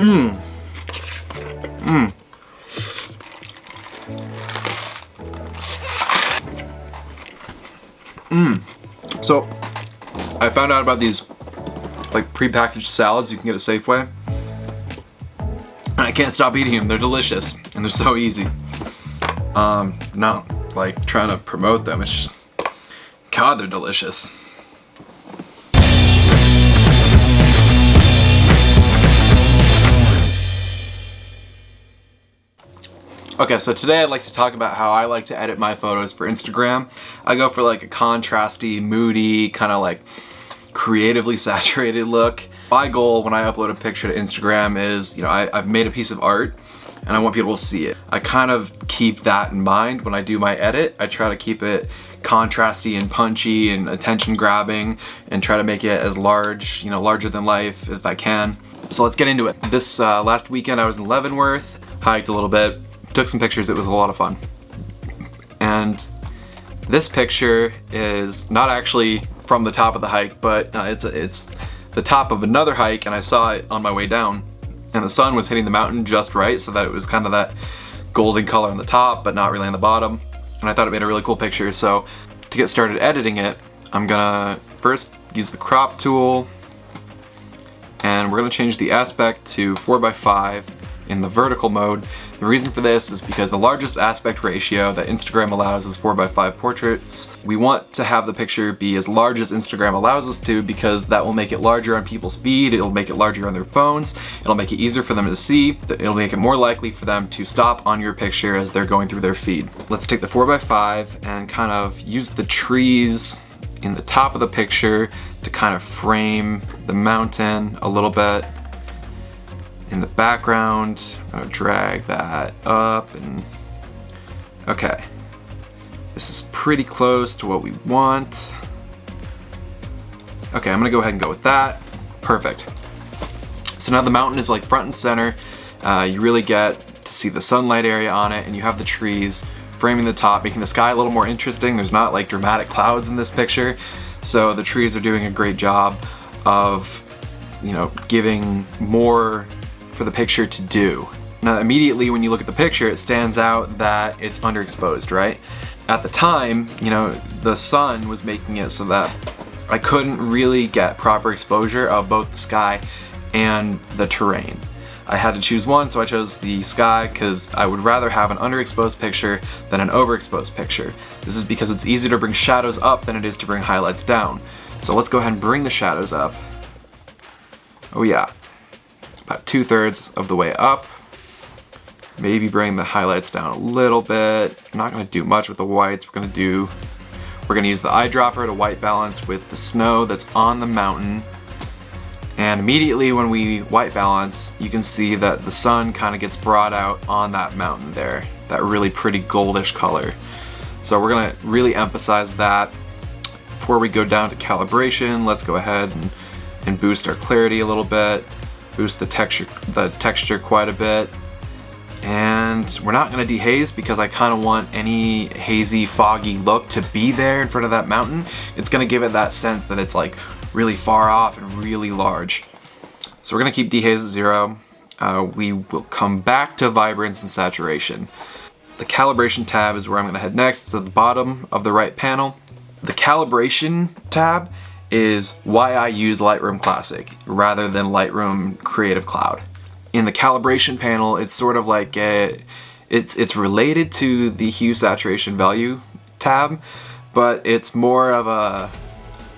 So I found out about these like prepackaged salads you can get at Safeway, and I can't stop eating them. They're delicious and they're so easy. Not like trying to promote them, it's just, God, they're delicious. Okay, so today I'd like to talk about how I like to edit my photos for Instagram. I go for like a contrasty, moody, kind of like creatively saturated look. My goal when I upload a picture to Instagram is, you know, I've made a piece of art and I want people to see it. I kind of keep that in mind when I do my edit. I try to keep it contrasty and punchy and attention grabbing and try to make it as large, you know, larger than life if I can. So let's get into it. This last weekend I was in Leavenworth, hiked a little bit, took some pictures. It was a lot of fun. And this picture is not actually from the top of the hike, but it's the top of another hike, and I saw it on my way down, and the sun was hitting the mountain just right so that it was kind of that golden color on the top but not really on the bottom, and I thought it made a really cool picture. So to get started editing it, I'm gonna first use the crop tool, and we're gonna change the aspect to 4:5 in the vertical mode. The reason for this is because the largest aspect ratio that Instagram allows is 4:5 portraits. We want to have the picture be as large as Instagram allows us to, because that will make it larger on people's feed, it'll make it larger on their phones, it'll make it easier for them to see, it'll make it more likely for them to stop on your picture as they're going through their feed. Let's take the 4:5 and kind of use the trees in the top of the picture to kind of frame the mountain a little bit. In the background, I'm gonna drag that up, and okay. This is pretty close to what we want. Okay, I'm gonna go ahead and go with that. Perfect. So now the mountain is like front and center. You really get to see the sunlight area on it, and you have the trees framing the top, making the sky a little more interesting. There's not like dramatic clouds in this picture. So the trees are doing a great job of, you know, giving more for the picture to do. Now immediately when you look at the picture, it stands out that it's underexposed, right? At the time, you know, the sun was making it so that I couldn't really get proper exposure of both the sky and the terrain. I had to choose one, so I chose the sky because I would rather have an underexposed picture than an overexposed picture. This is because it's easier to bring shadows up than it is to bring highlights down. So let's go ahead and bring the shadows up. Oh yeah. About 2/3 of the way up. Maybe bring the highlights down a little bit. I'm not gonna do much with the whites. We're gonna use the eyedropper to white balance with the snow that's on the mountain. And immediately when we white balance, you can see that the sun kind of gets brought out on that mountain there, that really pretty goldish color. So we're gonna really emphasize that. Before we go down to calibration, let's go ahead and boost our clarity a little bit. Boost the texture quite a bit. And we're not gonna dehaze because I kind of want any hazy, foggy look to be there in front of that mountain. It's gonna give it that sense that it's like really far off and really large. So we're gonna keep dehaze at 0. We will come back to vibrance and saturation. The calibration tab is where I'm gonna head next. It's at the bottom of the right panel. The calibration tab is why I use Lightroom Classic rather than Lightroom Creative Cloud. In the calibration panel, it's sort of like it's related to the hue saturation value tab, but it's more of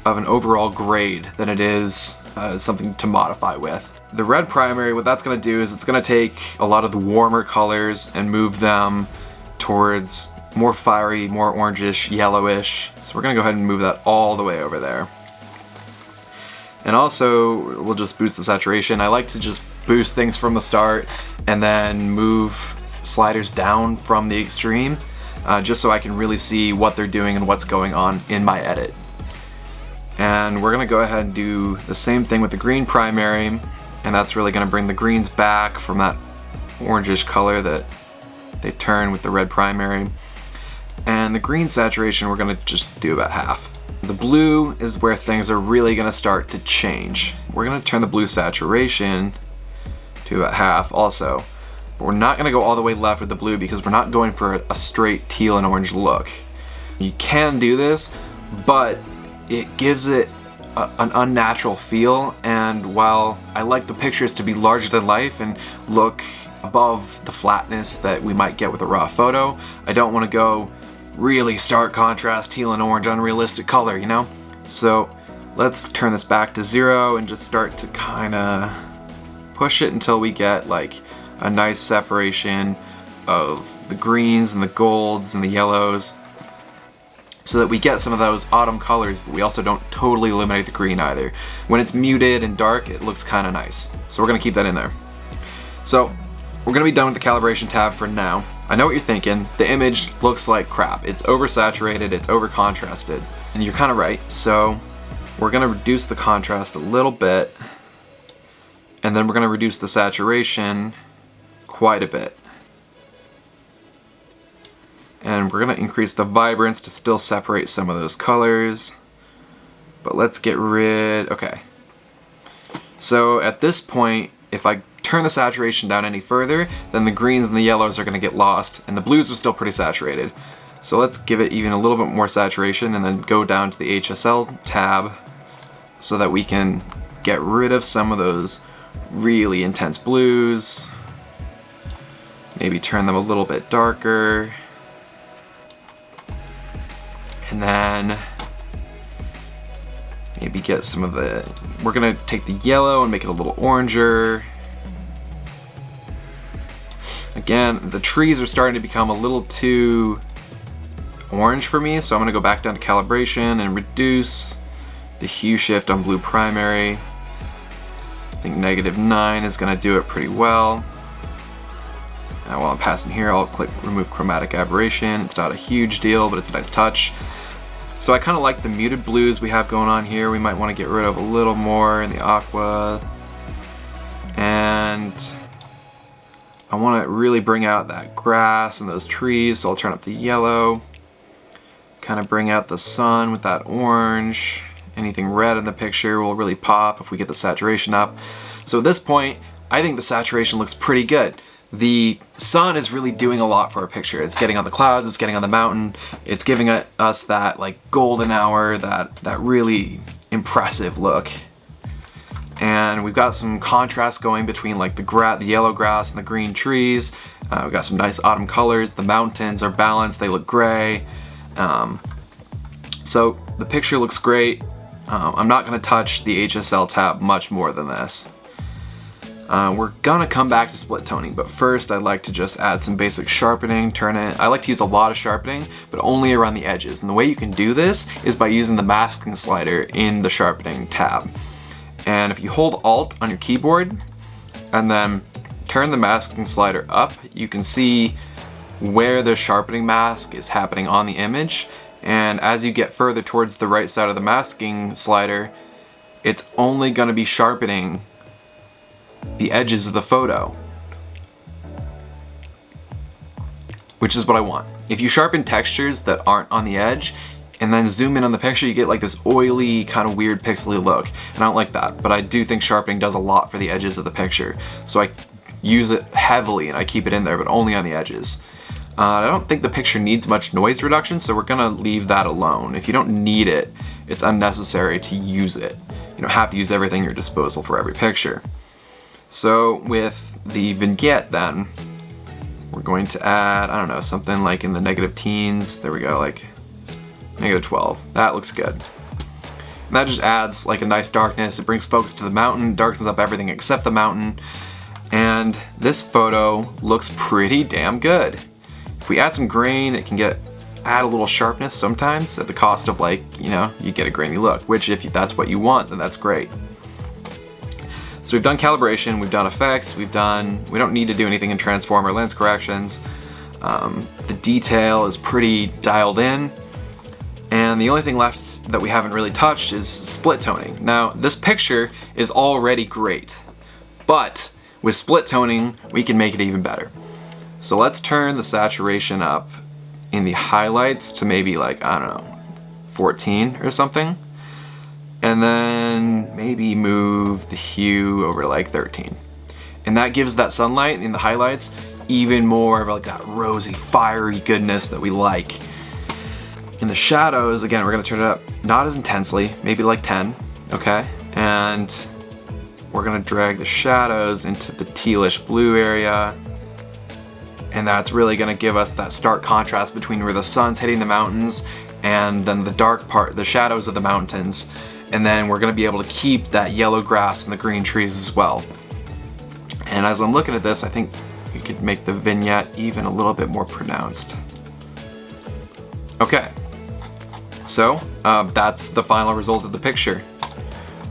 an overall grade than it is something to modify with. The red primary, what that's gonna do is it's gonna take a lot of the warmer colors and move them towards more fiery, more orangish, yellowish. So we're gonna go ahead and move that all the way over there. And also, we'll just boost the saturation. I like to just boost things from the start and then move sliders down from the extreme, just so I can really see what they're doing and what's going on in my edit. And we're gonna go ahead and do the same thing with the green primary, and that's really gonna bring the greens back from that orangish color that they turn with the red primary. And the green saturation, we're gonna just do about half. The blue is where things are really gonna start to change. We're gonna turn the blue saturation to to about half also. But we're not gonna go all the way left with the blue because we're not going for a straight teal and orange look. You can do this, but it gives it an unnatural feel, and while I like the pictures to be larger than life and look above the flatness that we might get with a raw photo, I don't want to go really stark contrast teal and orange unrealistic color, you know? So let's turn this back to 0 and just start to kind of push it until we get like a nice separation of the greens and the golds and the yellows, so that we get some of those autumn colors, but we also don't totally eliminate the green either. When it's muted and dark, it looks kind of nice. So we're gonna keep that in there. So we're gonna be done with the calibration tab for now. I know what you're thinking. The image looks like crap. It's oversaturated, it's over-contrasted. And you're kind of right. So we're gonna reduce the contrast a little bit, and then we're gonna reduce the saturation quite a bit. And we're gonna increase the vibrance to still separate some of those colors. But let's get rid, okay. So at this point, if I turn the saturation down any further, then the greens and the yellows are gonna get lost, and the blues are still pretty saturated. So let's give it even a little bit more saturation and then go down to the HSL tab so that we can get rid of some of those really intense blues. Maybe turn them a little bit darker. And then maybe get some of the, we're gonna take the yellow and make it a little oranger. Again, the trees are starting to become a little too orange for me, so I'm gonna go back down to calibration and reduce the hue shift on blue primary. I think -9 is gonna do it pretty well. Now while I'm passing here, I'll click remove chromatic aberration. It's not a huge deal, but it's a nice touch. So I kind of like the muted blues we have going on here. We might want to get rid of a little more in the aqua. And I want to really bring out that grass and those trees, so I'll turn up the yellow. Kind of bring out the sun with that orange. Anything red in the picture will really pop if we get the saturation up. So at this point, I think the saturation looks pretty good. The sun is really doing a lot for our picture. It's getting on the clouds, it's getting on the mountain, it's giving us that like golden hour, that really impressive look. And we've got some contrast going between like the yellow grass and the green trees. We've got some nice autumn colors. The mountains are balanced, they look gray. So the picture looks great. I'm not gonna touch the HSL tab much more than this. We're gonna come back to split toning, but first I'd like to just add some basic sharpening, I like to use a lot of sharpening, but only around the edges. And the way you can do this is by using the masking slider in the sharpening tab. And if you hold Alt on your keyboard and then turn the masking slider up, you can see where the sharpening mask is happening on the image. And as you get further towards the right side of the masking slider, it's only gonna be sharpening the edges of the photo, which is what I want. If you sharpen textures that aren't on the edge and then zoom in on the picture, you get like this oily, kind of weird pixely look, and I don't like that, but I do think sharpening does a lot for the edges of the picture, so I use it heavily and I keep it in there, but only on the edges. I don't think the picture needs much noise reduction, so we're gonna leave that alone. If you don't need it, it's unnecessary to use it. You don't have to use everything at your disposal for every picture. So with the vignette then, we're going to add, I don't know, something like in the negative teens. There we go, like -12. That looks good. And that just adds like a nice darkness. It brings focus to the mountain, darkens up everything except the mountain. And this photo looks pretty damn good. If we add some grain, it can add a little sharpness sometimes at the cost of like, you know, you get a grainy look, which if that's what you want, then that's great. So we've done calibration, we've done effects, we don't need to do anything in transform or lens corrections. The detail is pretty dialed in. And the only thing left that we haven't really touched is split toning. Now, this picture is already great, but with split toning, we can make it even better. So let's turn the saturation up in the highlights to maybe like, I don't know, 14 or something. And then maybe move the hue over to like 13. And that gives that sunlight in the highlights even more of like that rosy, fiery goodness that we like. In the shadows, again, we're gonna turn it up not as intensely, maybe like 10, okay? And we're gonna drag the shadows into the tealish blue area. And that's really gonna give us that stark contrast between where the sun's hitting the mountains and then the dark part, the shadows of the mountains. And then we're gonna be able to keep that yellow grass and the green trees as well. And as I'm looking at this, I think you could make the vignette even a little bit more pronounced. Okay, so that's the final result of the picture.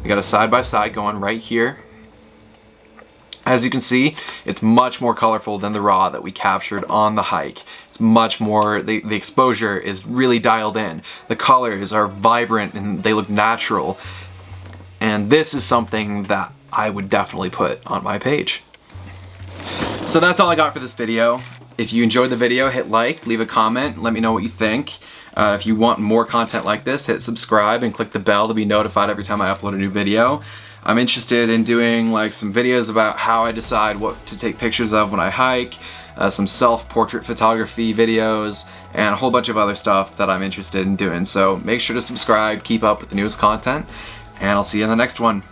We got a side-by-side going right here. As you can see, it's much more colorful than the raw that we captured on the hike. It's much more, the exposure is really dialed in. The colors are vibrant and they look natural. And this is something that I would definitely put on my page. So that's all I got for this video. If you enjoyed the video, hit like, leave a comment, let me know what you think. If you want more content like this, hit subscribe and click the bell to be notified every time I upload a new video. I'm interested in doing like some videos about how I decide what to take pictures of when I hike, some self-portrait photography videos, and a whole bunch of other stuff that I'm interested in doing. So make sure to subscribe, keep up with the newest content, and I'll see you in the next one.